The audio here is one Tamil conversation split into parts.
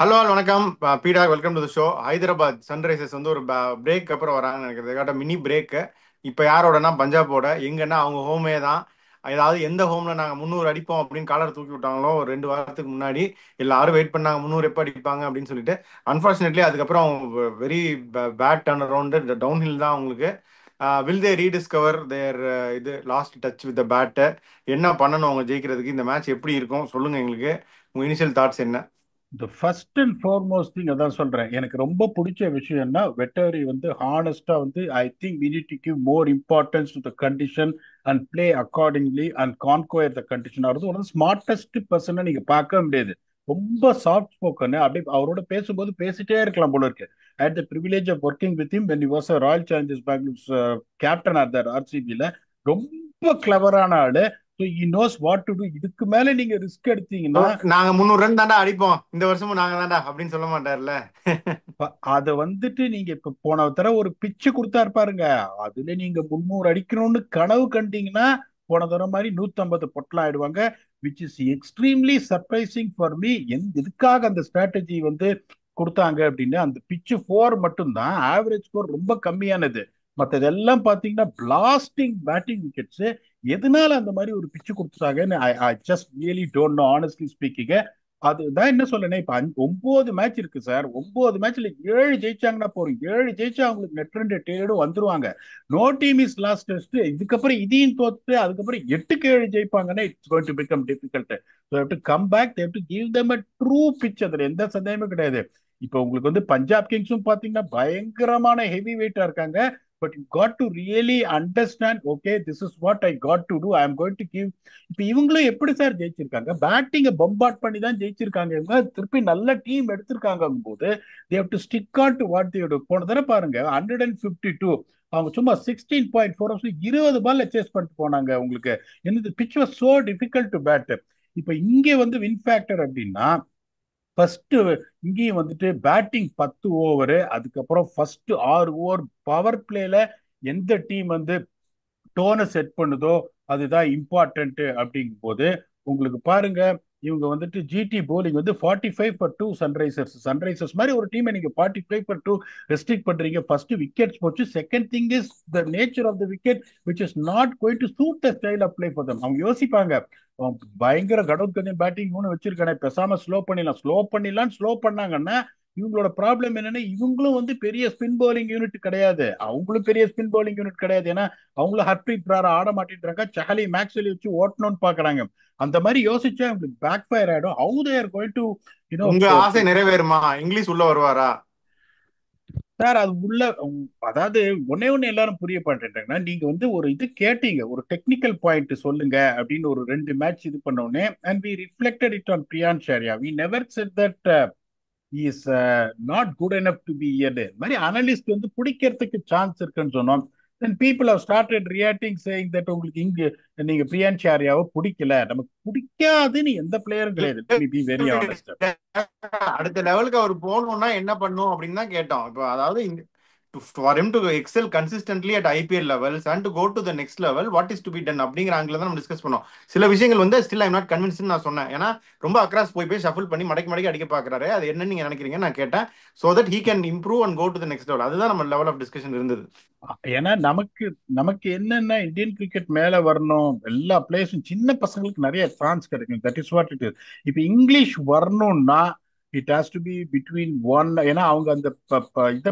ஹலோ வணக்கம். பீடா, welcome to the show. Hyderabad Sunrisers வந்து ஒரு பிரேக் அப்புறம் வராங்கன்னு நினைக்கிறது கேட்ட மினி பிரேக்கு. இப்போ யாரோடனா பஞ்சாபோட எங்கன்னா அவங்க ஹோமே தான். ஏதாவது எந்த ஹோம்ல நாங்கள் 300 அடிப்போம் அப்படின்னு காலர் தூக்கி விட்டாங்களோ ஒரு 2 வாரத்துக்கு முன்னாடி எல்லாரும் வெயிட் பண்ணாங்க 300 எப்போ அடிப்பாங்க அப்படின்னு சொல்லிட்டு. அன்ஃபார்ச்சுனேட்லி அதுக்கப்புறம் very bad turn around downhill தான் அவங்களுக்கு. வில் தே ரீடிஸ்கவர் தேர் இது லாஸ்ட் டச் வித் த பேட்டை? என்ன பண்ணணும் அவங்க ஜெயிக்கிறதுக்கு? இந்த மேட்ச் எப்படி இருக்கும் சொல்லுங்க எங்களுக்கு. உங்க இனிஷியல் தாட்ஸ் என்ன? இந்த ஃபர்ஸ்ட் அண்ட் ஃபார்மோஸ்ட் திங் அதான் சொல்றேன். எனக்கு ரொம்ப பிடிச்ச விஷயம்னா வெட்டரி வந்து ஹானஸ்டா வந்து I think we need to give more importance to the condition and play accordingly and conquer the condition. அது ஒரு ஸ்மார்ட்டஸ்ட் பர்சனை நீங்க பார்க்க முடியாது. ரொம்ப சாஃப்ட் ஸ்போக்கன். அப்படியே அவரோட பேசும்போது பேசிட்டே இருக்கலாம் போல இருக்கு. I had the privilege of working with him when he was a Royal Challengers Bangalore captain at that RCB-ல. ரொம்ப கிளவரான ஆளு. So he knows what to do. இதுக்கு மேல நீங்க ரிஸ்க் So, எடுத்தீங்கன்னா நாங்க 300 ரன் தாண்டா அடிப்போம் இந்த வருஷமும் நாங்க தாண்டா அப்படின்னு சொல்ல மாட்டார்ல. அத வந்துட்டு நீங்க இப்ப போன தடவை ஒரு பிச்சு கொடுத்தா இருப்பாருங்க. அதுல நீங்க 300 அடிக்கணும்னு கனவு கண்டீங்கன்னா போன தடவை மாதிரி 150 பொட்டலம் ஆயிடுவாங்க. Which is extremely surprising for me. எதுக்காக அந்த ஸ்ட்ராட்டஜி வந்து கொடுத்தாங்க அப்படின்னு, அந்த பிச்சு 4 மட்டும்தான் ஆவரேஜ் ஸ்கோர் ரொம்ப கம்மியானது. மற்றதெல்லாம் பாத்தீங்கன்னா பிளாஸ்டிங் பேட்டிங் விக்கெட்ஸ். எதனால அந்த மாதிரி ஒரு பிச்சு கொடுத்துட்டாங்கன்னு I just really don't know honestly speaking. அதுதான் என்ன சொல்லணும். இப்ப 9 மேட்ச் இருக்கு சார். 9 மேட்ச்ல 7 ஜெயிச்சாங்கன்னா போறோம். 7 ஜெயிச்சா அவங்களுக்கு நெட் ரன் ரேட் வந்துருவாங்க. No team is last test. இதுக்கப்புறம் இதையும் தோத்து அதுக்கப்புறம் 8க்கு 7 ஜெயிப்பாங்கன்னா it's going to become difficult. So have to come back. They have to give them a true pitch. அதுல எந்த சந்தேகமும் கிடையாது. இப்போ உங்களுக்கு வந்து பஞ்சாப் கிங்ஸும் பாத்தீங்கன்னா பயங்கரமான ஹெவி வெயிட்டா இருக்காங்க. But you got to really understand. Okay, this is what I got to do. I am going to give. இப்ப இவங்களும் எப்படி சார் ஜெயிச்சிருக்காங்க? பேட்டிங்கை பம்பார்ட் பண்ணி தான் ஜெயிச்சிருக்காங்க. இவங்க திருப்பி நல்ல டீம் எடுத்திருக்காங்க போது they have to stick on to what they do. போன தடவை பாருங்க 152 அவங்க சும்மா 16.4 20 பால்ல சேஸ் பண்ணிட்டு போனாங்க. உங்களுக்கு என்னது pitch was so difficult to bat. இப்ப இங்க வந்து வின் ஃபேக்டர் அப்படின்னா ஃபர்ஸ்ட் இங்கேயும் வந்துட்டு பேட்டிங் 10 ஓவர், அதுக்கப்புறம் ஃபர்ஸ்ட் 6 ஓவர் பவர் பிளேல எந்த டீம் வந்து டோனை செட் பண்ணுதோ அதுதான் இம்பார்ட்டன்ட். அப்படிங்கும் போது உங்களுக்கு பாருங்க, இவங்க வந்துட்டு ஜிடி போலிங் வந்து 45 for 2 சன்ரைசர்ஸ். சன்ரைசர்ஸ் மாதிரி ஒரு டீமை நீங்க 45 for 2 ரெஸ்ட்ரிக்ட் பண்றீங்க. ஃபர்ஸ்ட் விக்கெட்ஸ் போச்சு. Second thing is the nature of the wicket which is not going to suit the style of play for them. அவங்க யோசிப்பாங்க, பயங்கர கடவுள் கஞ்சன் பேட்டிங் வச்சிருக்கானே, பேசாம ஸ்லோ பண்ணாங்கன்னா இவங்களோட ப்ராப்ளம் என்னன்னா இவங்களும் வந்து பெரிய ஸ்பின் பவுலிங் யூனிட் கிடையாது. அவங்களும் பெரிய ஸ்பின் பவுலிங் யூனிட் கிடையாது. ஏன்னா அவங்களும் ஹர்ப்ரீத் பிரார் ஆட மாட்டேன்றாங்க. சஹலி மேக்ஸ்வெல் வச்சு ஓட்டணும்னு பாக்குறாங்க. அந்த மாதிரி யோசிச்சா உங்களுக்கு பேக் ஃபயர் ஆயிடும். How they are going to you know. உங்க ஆசை நிறைவேறுமா? இங்கிலீஷ் உள்ள வருவாரா? சார் அது உள்ள அதாவது ஒன்னே ஒண்ணு எல்லாரும் புரிய மாட்டேன்றாங்கன்னா, நீங்க வந்து ஒரு இது கேட்டீங்க, ஒரு டெக்னிக்கல் பாயிண்ட் சொல்லுங்க அப்படின்னு ஒரு 2 மேட்ச் இது பண்ண உடனே and we reflected it on Priyansh Arya. We never said that is not good enough to be heard மாதிரி அனலிஸ்ட் வந்து பிடிக்கிறதுக்கு சான்ஸ் இருக்குன்னு சொன்னோம். Then people have started reacting saying that உங்களுக்கு இங்க நீங்க பிரியான்சாரியாவை பிடிக்கல. நமக்கு பிடிக்காதுன்னு எந்த பிளேயரும் கிடையாது. Let me be very honest. அடுத்த லெவலுக்கு அவர் போகணும்னா என்ன பண்ணும் அப்படின்னு தான் கேட்டோம். இப்போ அதாவது for him to excel consistently at IPL levels and to go to the next level, what is to be done அப்படிங்கிற ஆங்கில தான் நம்ம டிஸ்கஸ் பண்ணோம். சில விஷயங்கள் வந்து ஸ்டில் ஐம் நாட் கன்வின்ஸ்னு நான் சொன்னேன். ஏன்னா ரொம்ப அக்ராஸ் போய் ஷஃபிள் பண்ணி மடக்கி மடக்கி அடிக்க பாக்குறாரு. அது என்னன்னு நீங்க நினைக்கிறீங்க நான் கேட்டேன். So that he can improve and go to the next level. அதுதான் நம்ம லெவல் ஆஃப் டிஸ்கஷன் இருந்தது. ஏன்னா நமக்கு நமக்கு என்னன்னா இந்தியன் கிரிக்கெட் மேல வரணும். எல்லா பிளேயர்ஸும் சின்ன பசங்களுக்கு நிறைய சான்ஸ் கிடைக்கும். That is what it is. இப்ப இங்கிலீஷ் வரணும்னா it has to be between one. ஏன்னா அவங்க அந்த இத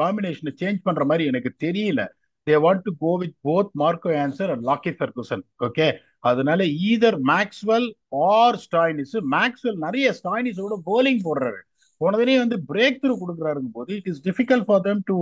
காம்பினேஷனை சேஞ்ச் பண்ற மாதிரி எனக்கு தெரியல. They want to go with both Marco Jansen and Lockie Ferguson. Okay, அதனால either Maxwell or Stoinis. Maxwell நிறைய ஸ்டாய்னிஸோட போலிங் போடுறாரு. போனதுலேயே வந்து பிரேக் த்ரூ கொடுக்குறாருங்க போது it is difficult for them to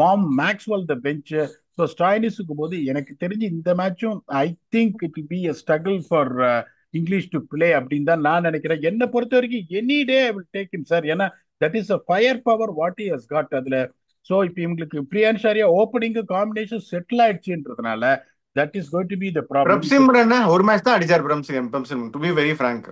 warm Maxwell the bench. So ஸ்டாய்னிஸுக்கு போது எனக்கு தெரிஞ்சு இந்த மேட்சும் I think it will be a struggle for Inglis to play அப்படின்னு தான் நான் நினைக்கிறேன். என்னை பொறுத்த வரைக்கும் any day I will take him sir. ஏன்னா that is a fire power what he has got அதுல. ஸோ இப்போ இவங்களுக்கு Priyansh Arya opening combination settle ஆயிடுச்சுன்றதுனால that is going to be the problem. இப்போ பிரப்சிம்ரன் ஒரு மேட்ச் தான் அடிச்சார். பிரம்சிம் to be very frank.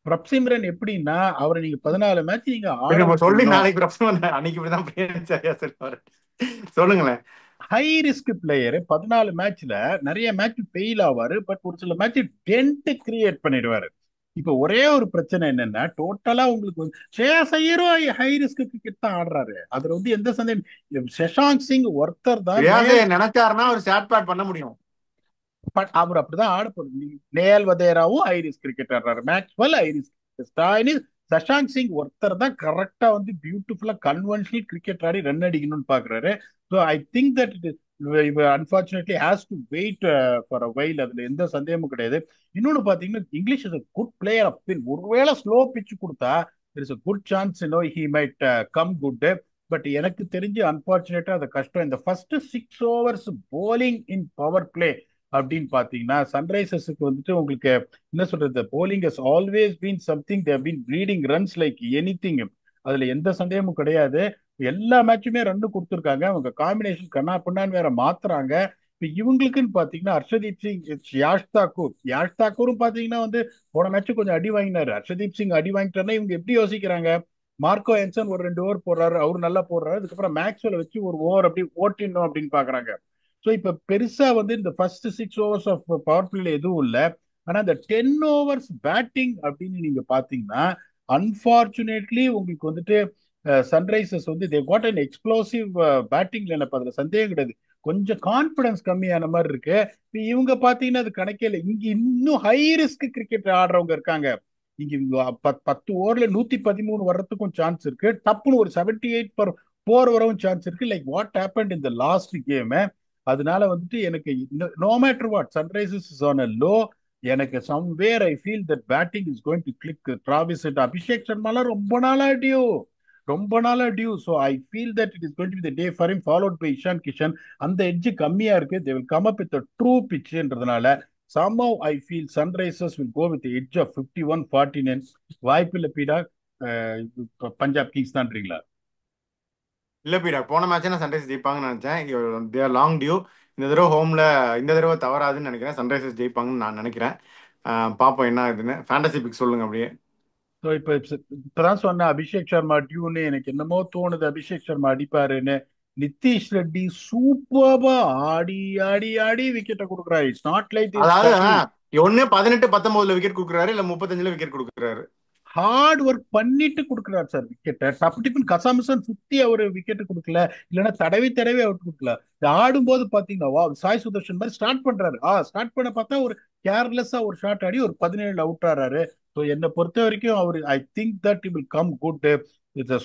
Prabhsimran எப்படின்னா அவரை நீங்க 14 மேட்ச் நீங்க ஆட இப்போ சொல்லி விட்டீங்கன்னோ, நாளைக்கு பிரப்சிம்ரன் அன்னைக்கு இப்படிதான் பிரியன் சரியா சொல்லுவாரு. சொல்லுங்களேன். ஹை ரிஸ்க் பிளேயர் 14 மேட்ச்ல நிறைய மேட்ச் ஃபெயில் ஆவாரு. பட் ஒரு சில மேட்ச் டென்ட் கிரியேட் பண்ணிடுவாரு. இப்ப ஒரே ஒரு பிரச்சனை என்னன்னா, டோட்டலா உங்களுக்கு வந்து ஸ்ரேயாஸ் ஐயரும் ஹை ரிஸ்க் கிரிக்கெட் தான் ஆடுறாரு. அதுல வந்து எந்த சந்தேகம், சஷாங்க் சிங் ஒருத்தர் தான் ரியாஸே நேல். நினைச்சாருன்னா ஒரு ஷார்ட் பேட் பண்ண முடியும். அவர் அப்படிதான் ஆட போறது. நேல் வதேராவும் ஹை ரிஸ்க் கிரிக்கெட் ஆடுறாரு, Maxwell high risk, Stoinis, Shashank Singh ஒருத்தர் தான் கரெக்டா வந்து பியூட்டிஃபுல்லா கன்வென்ஷனல் கிரிக்கெட் ஆடி ரன் அடிக்கணும்னு பாக்குறாரு. So I think that it unfortunately has to wait for a while. அதுல எந்த சந்தேகமும் கிடையாது. இன்னொன்னு பாத்தீங்கன்னா, Inglis is a good player of spin. ஒருவேளை ஸ்லோ பிச் கொடுத்தா there is a good chance he might come good. But எனக்கு தெரிஞ்சு அன்பார்ச்சுனேட்டா அது கஷ்டம். இந்த first 6 overs bowling in power play அப்படின்னு பாத்தீங்கன்னா, சன்ரைசர்ஸுக்கு வந்துட்டு உங்களுக்கு என்ன சொல்றது, bowling has always been something, they been bleeding runs like anything. அதுல எந்த சந்தேகமும் கிடையாது. எல்லா மேட்சுமே ரன் கொடுத்துருக்காங்க. அவங்க காம்பினேஷன் கண்ணா பின்னான்னு வேற மாத்துறாங்க. இப்ப இவங்களுக்குன்னு பாத்தீங்கன்னா, ஹர்ஷதீப் சிங், யாஷ் தாக்கூர், யாஷ் தாக்கூரும் பாத்தீங்கன்னா வந்து போன மேட்ச் கொஞ்சம் அடி வாங்கினாரு. ஹர்ஷதீப் சிங் அடி வாங்கிட்டாருன்னா இவங்க எப்படி யோசிக்கிறாங்க, மார்க்கோ என்சன் ஒரு 2 ஓவர் போடுறாரு, அவரு நல்லா போடுறாரு, அதுக்கப்புறம் மேக்ஸ்வெல் வச்சு ஒரு ஓவர் அப்படி ஓட்டிடணும் அப்படின்னு பாக்குறாங்க. ஸோ இப்ப பெருசா வந்து இந்த ஃபர்ஸ்ட் 6 ஓவர்ஸ் ஆஃப் பவர் பிளேல எதுவும் இல்ல. ஆனா இந்த 10 ஓவர்ஸ் பேட்டிங் அப்படின்னு நீங்க பாத்தீங்கன்னா, அன்பார்ச்சுனேட்லி உங்களுக்கு வந்துட்டு சன்ரைசர்ஸ் வந்து they got an explosive batting lineup. அதுல சந்தேகம் கிடையாது. கொஞ்சம் கான்பிடன்ஸ் கம்மியான மாதிரி இருக்கு. இப்ப இவங்க பாத்தீங்கன்னா அது கணக்கே இல்லை. இங்க இன்னும் ஹை ரிஸ்க் கிரிக்கெட் ஆடுறவங்க இருக்காங்க. இங்க இவங்க 10 ஓவர்ல 113 வர்றதுக்கும் சான்ஸ் இருக்கு. டப்புன்னு ஒரு 78 for 4 வரவும் சான்ஸ் இருக்கு. லைக் வாட் ஹேப்பன்ட் இந்த லாஸ்ட் கேம். அதனால வந்துட்டு எனக்கு no matter what Sunrisers is on a low, எனக்கு somewhere I feel that batting is going to click. Travis Head, Abhishek சர்மாலாம் ரொம்ப நாளா due. So I feel that it is going to be the day for him, followed by Ishan Kishan. அந்த எட்ஜ் கம்மியா இருக்கு. They will come up with true பிச்ன்றதுனால somehow I feel Sunrisers will go with the edge of 51-49. வாய்ப்பில்லை பீடா. பஞ்சாப் கிங்ஸ் தான்றீங்களா? இல்ல பீடா, போன மேட்ச் நான் சன்ரைசர்ஸ் ஜெயிப்பாங்கன்னு நினைச்சேன். தேர் லாங் டியூ. இந்த தடவை ஹோம்ல இந்த தடவை தவறாதுன்னு நினைக்கிறேன். சன்ரைசர்ஸ் ஜெயிப்பாங்கன்னு நான் நினைக்கிறேன். பார்ப்போம் என்ன ஆகுதுன்னு. ஃபேண்டசி பிக் சொல்லுங்க அப்படியே. ஸோ இப்பதான் சொன்ன அபிஷேக் சர்மா டியூன்னு எனக்கு என்னமோ தோணுது. அபிஷேக் சர்மா அடிப்பாருன்னு. நிதிஷ் ரெட்டி சூப்பர்பா ஆடி ஆடி ஆடி விக்கெட்டை கொடுக்குறாரு. இட்ஸ் நாட் லைக் திஸ் அதாவது ஸ்ட்ரகிளிங். ஒன்னு 18-19 விக்கெட் கொடுக்குறாரு, இல்ல 35 விக்கெட் கொடுக்குறாரு. ஹார்ட் ஒர்க் பண்ணிட்டு கொடுக்குறாரு சார் விக்கெட்டை. டப்பு டிப்புன்னு கசாமசன் சுத்தி அவர் விக்கெட் கொடுக்கல, இல்லைன்னா தடவி தடவி அவுட் கொடுக்கல. இது ஆடும்போது பாத்தீங்கன்னா வா, சாய் சுதர்ஷன் மாதிரி ஸ்டார்ட் பண்றாரு. ஸ்டார்ட் பண்ண பார்த்தா ஒரு கேர்லெஸ்ஸா ஒரு ஷாட் ஆடி ஒரு 17 அவுட் ஆறாரு. ஸோ என்னை பொறுத்த வரைக்கும் அவர், I think that will come good.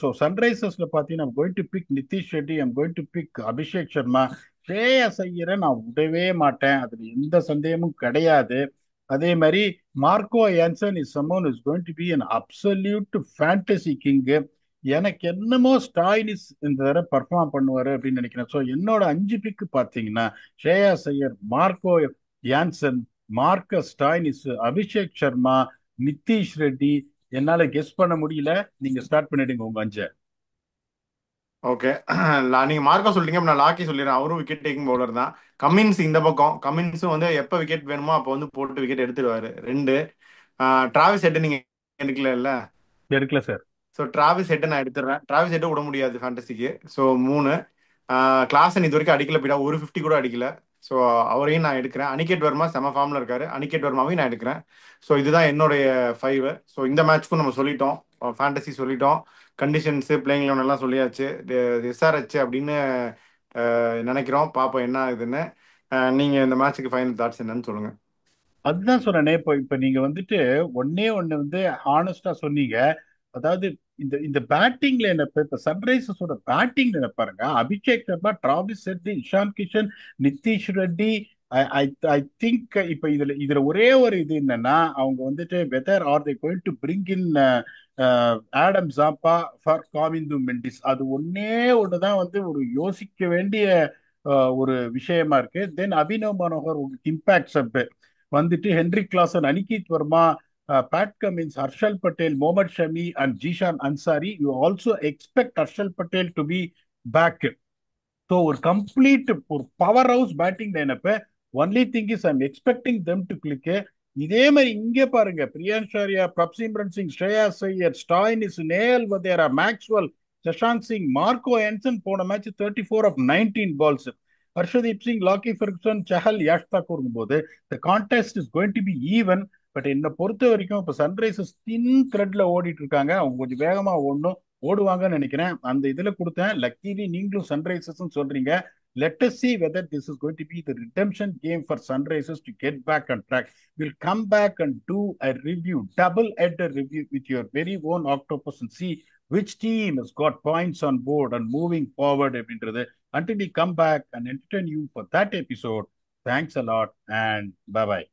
So சன்ரைசர்ஸ்ல பாத்தீங்கன்னா I'm going to pick Nitish Reddy, I'm going to pick Abhishek Sharma. Shreyas ஐயரை நான் விடவே மாட்டேன், அதுல எந்த சந்தேகமும் கிடையாது. அதே மாதிரி Marco Jansen is சம்மோன் is going to be an absolute fantasy king. எனக்கு என்னமோ ஸ்டாயினிஸ் இந்த தடவை பர்ஃபார்ம் பண்ணுவாரு அப்படின்னு நினைக்கிறேன். ஸோ என்னோட 5 பிக்கு பார்த்தீங்கன்னா, Shreyas Iyer, Marco Jansen, Marcus Stoinis, Abhishek Sharma, Nitish Reddy. என்னால கெஸ் பண்ண முடியல. நீங்க ஸ்டார்ட் பண்ணிடுங்க உங்க 5. ஓகே. நீங்க மார்க்கா சொல்றீங்க, அப்ப நான் லாக்கி சொல்லிடுறேன். அவரும் விக்கெட் டேக்கிங் பவுலர் தான். கமின்ஸ் இந்த பக்கம். கமின்ஸும் வந்து எப்போ விக்கெட் வேணுமோ அப்போ வந்து போட்டு விக்கெட் எடுத்துடுவாரு. 2. டிராவிஸ் ஹெட் நீங்க எடுக்கல. எடுக்கல சார். ஸோ டிராவிஸ் ஹெட்டை நான் எடுத்துடுறேன். டிராவிஸ் ஹெட்டை விட முடியாது ஃபேண்டசிக்கு. ஸோ 3. கிளாஸன் இது வரைக்கும் அடிக்கல பீடா, ஒரு 50 கூட அடிக்கல. ஸோ அவரையும் நான் எடுக்கிறேன். அனிகேட் வர்மா செம ஃபார்ம்ல இருக்காரு, அனிகேட் வர்மாவையும் நான் எடுக்கிறேன். ஸோ இதுதான் என்னுடைய 5. ஸோ இந்த மேட்ச்க்கும் நம்ம சொல்லிட்டோம், ஃபேண்டசி சொல்லிட்டோம், கண்டிஷன்ஸு பிளேயிங் லெவன் எல்லாம் சொல்லியாச்சு. எஸ்ஆர்ஹெச் அப்படின்னு நினைக்கிறோம். பார்ப்போம் என்ன ஆகுதுன்னு. நீங்க இந்த மேட்ச்சுக்கு ஃபைனல் தாட்ஸ் என்னன்னு சொல்லுங்க. அதுதான் சொன்னேனே. இப்போ இப்ப நீங்க வந்துட்டு ஒன்னே ஒண்ணு வந்து ஹானஸ்டா சொன்னீங்க. அதாவது இந்த இந்த பேட்டிங்ல என்ன, இப்ப சன்ரைசர்ஸோட பேட்டிங்ல என்ன பாருங்க, Abhishek Sharma, Travis Head, Ishan Kishan, Nitish Reddy. I I I think இப்ப இதுல ஒரே ஒரு இது என்னன்னா, அவங்க வந்துட்டு whether are they going to bring in Adam Zampa for Kamindu Mendis. அது ஒன்னே ஒண்ணுதான் வந்து ஒரு யோசிக்க வேண்டிய ஒரு விஷயமா இருக்கு. தென் அபினவ் மனோகர் இம்பாக்ட் சப் வந்துட்டு, Henry Klaasen, Aniket Verma, Pat Cummins, Harshal Patel, Mohammed Shami and Zeeshan Ansari. You also expect Harshal Patel to be back. So ஒரு கம்ப்ளீட் ஒரு power house batting lineup. Only thing is I'm expecting them to click. இதே மாதிரி இங்கே பாருங்க, பிரியான்ஷாரியா, Prabhsimran Singh, Shreyas Iyer, Stoinis, நேல் Vadra, Maxwell, Shashank Singh, Marco என்சன் போன match 34 of 19 balls. Harshdeep Singh, Lockie Ferguson, Chahal, Yash Thakur போது the contest is going to be even. But என்னை பொறுத்த வரைக்கும் இப்ப சன்ரைசர்ஸ் தின் த்ரெட்ல ஓடிட்டு இருக்காங்க. அவங்க கொஞ்சம் வேகமா ஓடுவாங்கன்னு நினைக்கிறேன். அந்த இதுல கொடுத்தேன். லக்கிலி நீங்களும் சன்ரைசர்ஸ் சொல்றீங்க. Let us see whether this is going to be the redemption game for Sunrisers to get back on track. We'll come back and do a review, double-header review with your very own Octopus and see which team has got points on board and moving forward. Until we come back and entertain you for that episode, thanks a lot and bye-bye.